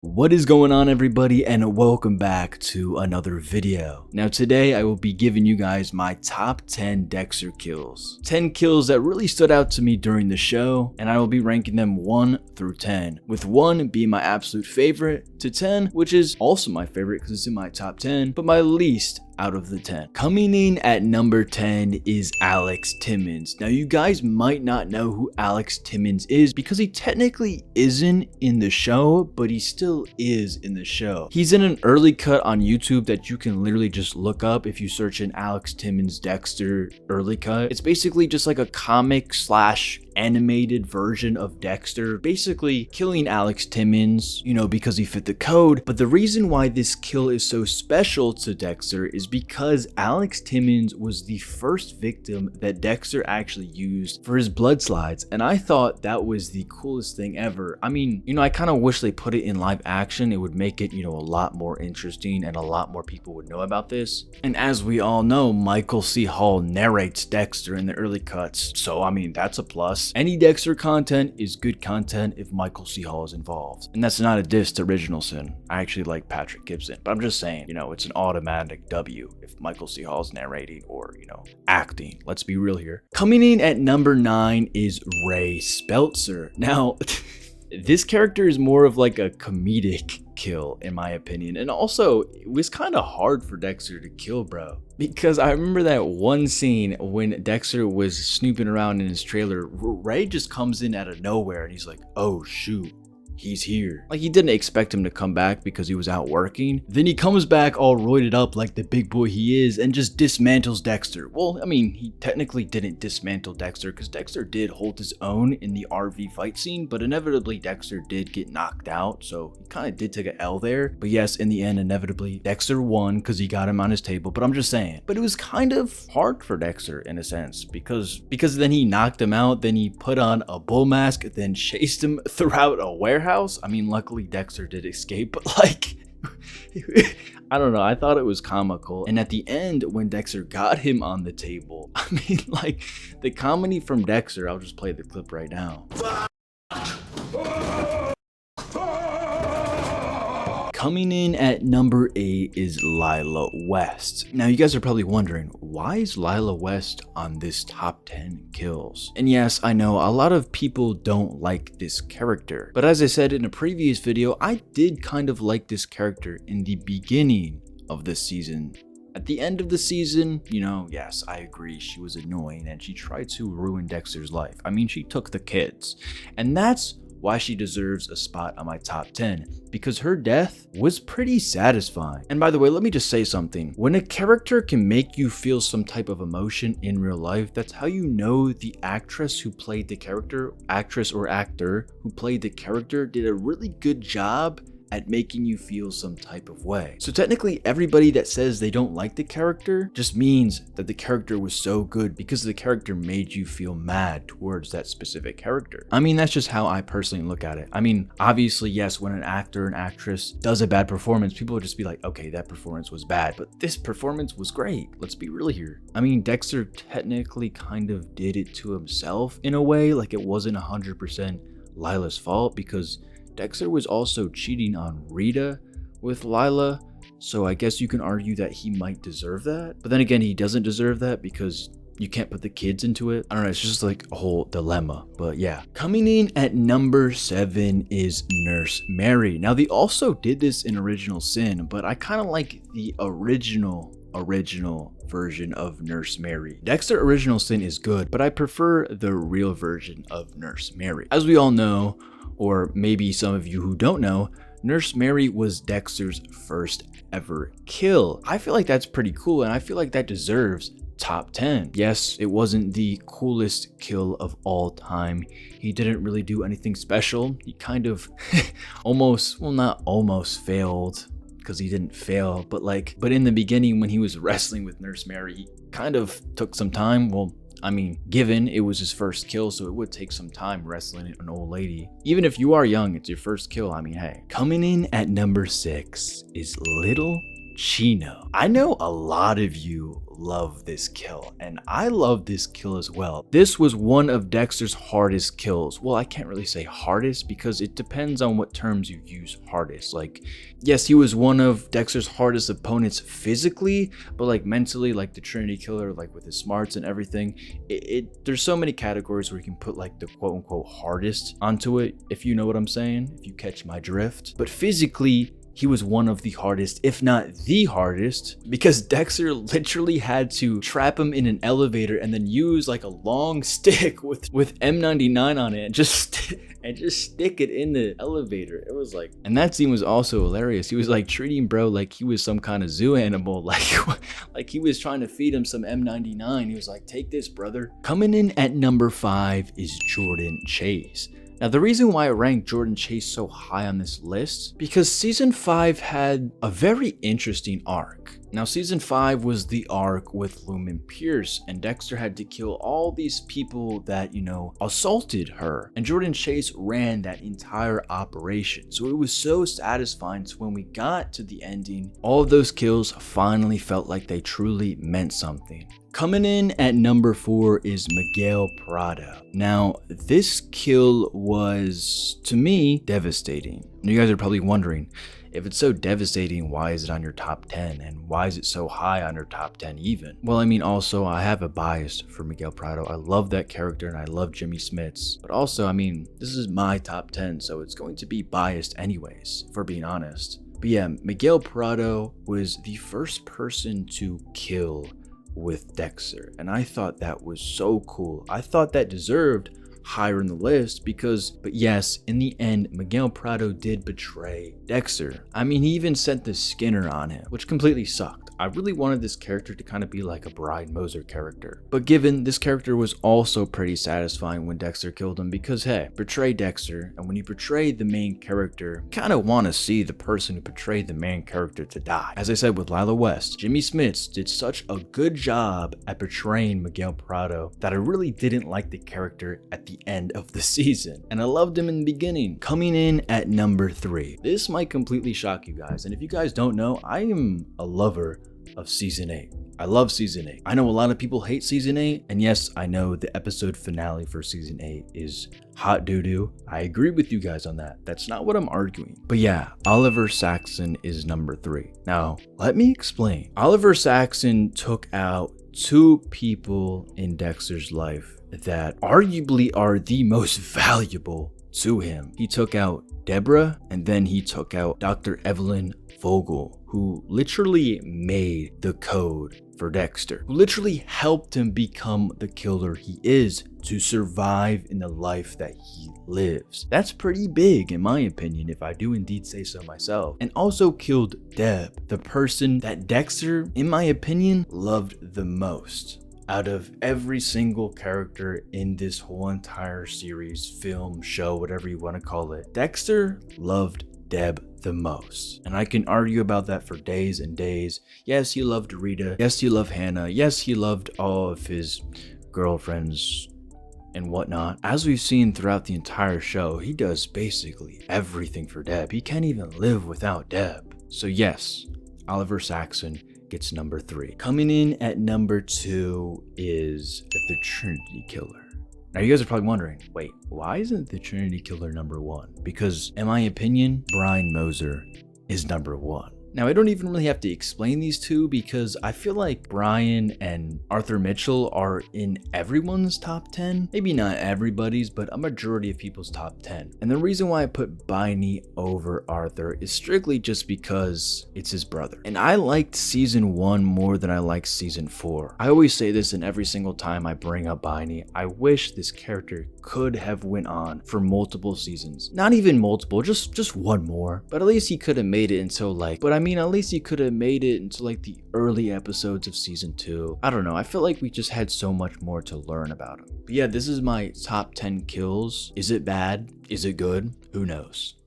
What is going on, everybody, and welcome back to another video. Now today I will be giving you guys my top 10 Dexter kills. 10 kills that really stood out to me during the show, and I will be ranking them 1 through 10, with 1 being my absolute favorite to 10, which is also my favorite because it's in my top 10, but my least out of the 10. Coming in at number 10 is Alex Timmons. Now you guys might not know who Alex Timmons is because he technically isn't in the show, but he still is in the show. He's in an early cut on YouTube that you can literally just look up if you search in Alex Timmons Dexter early cut. It's basically just like a comic slash animated version of Dexter, basically killing Alex Timmons, you know, because he fit the code. But the reason why this kill is so special to Dexter is because Alex Timmons was the first victim that Dexter actually used for his blood slides, and I thought that was the coolest thing ever. I mean, you know, I kind of wish they put it in live action. It would make it, you know, a lot more interesting and a lot more people would know about this. And as we all know, Michael C. Hall narrates Dexter in the early cuts, so I mean, that's a plus. Any Dexter content is good content if Michael C. Hall is involved. And that's not a diss to Original Sin. I actually like Patrick Gibson, but I'm just saying, you know, it's an automatic W if Michael C. Hall is narrating or, you know, acting. Let's be real here. Coming in at number 9 is Ray Speltzer. Now, this character is more of like a comedic kill in my opinion, and also it was kind of hard for Dexter to kill, bro, because I remember that one scene when Dexter was snooping around in his trailer. Ray just comes in out of nowhere and he's like, oh shoot, he's here. Like, he didn't expect him to come back because he was out working. Then he comes back all roided up like the big boy he is and just dismantles Dexter. Well, I mean, he technically didn't dismantle Dexter because Dexter did hold his own in the RV fight scene, but inevitably Dexter did get knocked out, so he kind of did take an L there. But yes, in the end, inevitably Dexter won because he got him on his table. But I'm just saying, but it was kind of hard for Dexter in a sense because then he knocked him out, then he put on a bull mask, then chased him throughout a warehouse. I mean, luckily Dexter did escape, but like, I don't know, I thought it was comical. And at the end, when Dexter got him on the table, I mean, like, the comedy from Dexter, I'll just play the clip right now. Coming in at number 8 is Lyla West. Now you guys are probably wondering, why is Lyla West on this top 10 kills? And yes, I know a lot of people don't like this character, but as I said in a previous video, I did kind of like this character in the beginning of this season. At the end of the season, you know, yes, I agree, she was annoying and she tried to ruin Dexter's life. I mean, she took the kids, and that's why she deserves a spot on my top 10, because her death was pretty satisfying. And by the way, let me just say something. When a character can make you feel some type of emotion in real life, that's how you know the actress who played the character, actress or actor who played the character, did a really good job at making you feel some type of way. So technically everybody that says they don't like the character just means that the character was so good because the character made you feel mad towards that specific character. I mean, that's just how I personally look at it. I mean, obviously, yes, when an actor and actress does a bad performance, people will just be like, okay, that performance was bad, but this performance was great. Let's be real here. I mean, Dexter technically kind of did it to himself in a way, like it wasn't 100% Lila's fault, because Dexter was also cheating on Rita with Lyla, so I guess you can argue that he might deserve that. But then again, he doesn't deserve that because you can't put the kids into it. I don't know, it's just like a whole dilemma, but yeah. Coming in at number 7 is Nurse Mary. Now, they also did this in Original Sin, but I kind of like the original version of Nurse Mary. Dexter Original Sin is good, but I prefer the real version of Nurse Mary. As we all know, or maybe some of you who don't know, Nurse Mary was Dexter's first ever kill. I feel like that's pretty cool, and I feel like that deserves top 10. Yes, it wasn't the coolest kill of all time. He didn't really do anything special. He kind of almost, well, not almost failed, because he didn't fail, but in the beginning when he was wrestling with Nurse Mary, he kind of took some time. Well, I mean, given it was his first kill, so it would take some time wrestling an old lady. Even if you are young, it's your first kill. I mean, hey. Coming in at number 6 is Little Chino. I know a lot of you love this kill, and I love this kill as well. This was one of Dexter's hardest kills. Well, I can't really say hardest because it depends on what terms you use hardest. Like, yes, he was one of Dexter's hardest opponents physically, but like mentally, like the Trinity Killer, like with his smarts and everything, there's so many categories where you can put like the quote unquote hardest onto it, if you know what I'm saying, if you catch my drift. But physically, he was one of the hardest, if not the hardest, because Dexter literally had to trap him in an elevator and then use like a long stick with M99 on it and just stick it in the elevator. It was like, and that scene was also hilarious. He was like treating bro like he was some kind of zoo animal, like he was trying to feed him some M99. He was like, take this, brother. Coming in at number 5 is Jordan Chase. Now, the reason why I ranked Jordan Chase so high on this list, because season 5 had a very interesting arc. Now, season 5 was the arc with Lumen Pierce, and Dexter had to kill all these people that, you know, assaulted her. And Jordan Chase ran that entire operation. So it was so satisfying. So when we got to the ending, all of those kills finally felt like they truly meant something. Coming in at number 4 is Miguel Pra. Now, this kill was, to me, devastating. And you guys are probably wondering, if it's so devastating, why is it on your top 10? And why is it so high on your top 10 even? Well, I mean, also, I have a bias for Miguel Pra. I love that character and I love Jimmy Smits. But also, I mean, this is my top 10, so it's going to be biased anyways, if we're being honest. But yeah, Miguel Pra was the first person to kill with Dexter, and I thought that was so cool. I thought that deserved higher in the list because, but yes, in the end, Miguel Pra did betray Dexter. I mean, he even sent the Skinner on him, which completely sucked. I really wanted this character to kind of be like a Brian Moser character. But given this character was also pretty satisfying when Dexter killed him because, hey, betray Dexter, and when you betray the main character, you kind of want to see the person who betrayed the main character to die. As I said with Lyla West, Jimmy Smits did such a good job at betraying Miguel Pra that I really didn't like the character at the end of the season. And I loved him in the beginning. Coming in at number 3. This might completely shock you guys, and if you guys don't know, I am a lover of season 8. I love season 8. I know a lot of people hate season 8, and yes, I know the episode finale for season 8 is hot doo-doo. I agree with you guys on that. That's not what I'm arguing. But yeah, Oliver Saxon is number 3. Now, let me explain. Oliver Saxon took out 2 people in Dexter's life that arguably are the most valuable to him. He took out Deborah, and then he took out Dr. Evelyn Vogel, who literally made the code for Dexter, who literally helped him become the killer he is to survive in the life that he lives. That's pretty big in my opinion, if I do indeed say so myself. And also killed Deb, the person that Dexter, in my opinion, loved the most. Out of every single character in this whole entire series, film, show, whatever you want to call it, Dexter loved Deb the most. And I can argue about that for days and days. Yes, he loved Rita. Yes, he loved Hannah. Yes, he loved all of his girlfriends and whatnot. As we've seen throughout the entire show, he does basically everything for Deb. He can't even live without Deb. So yes, Oliver Saxon gets number 3. Coming in at number 2 is the Trinity Killer. Now you guys are probably wondering, wait, why isn't the Trinity Killer number 1? Because in my opinion, Brian Moser is number 1. Now I don't even really have to explain these two because I feel like Brian and Arthur Mitchell are in everyone's top 10. Maybe not everybody's, but a majority of people's top 10. And the reason why I put Biney over Arthur is strictly just because it's his brother. And I liked season 1 more than I liked season 4. I always say this in every single time I bring up Biney. I wish this character could have went on for multiple seasons. Not even multiple, just one more. But at least he could have made it until at least he could have made it into like the early episodes of season 2. I don't know, I feel like we just had so much more to learn about him. But yeah, this is my top 10 kills. Is it bad? Is it good? Who knows?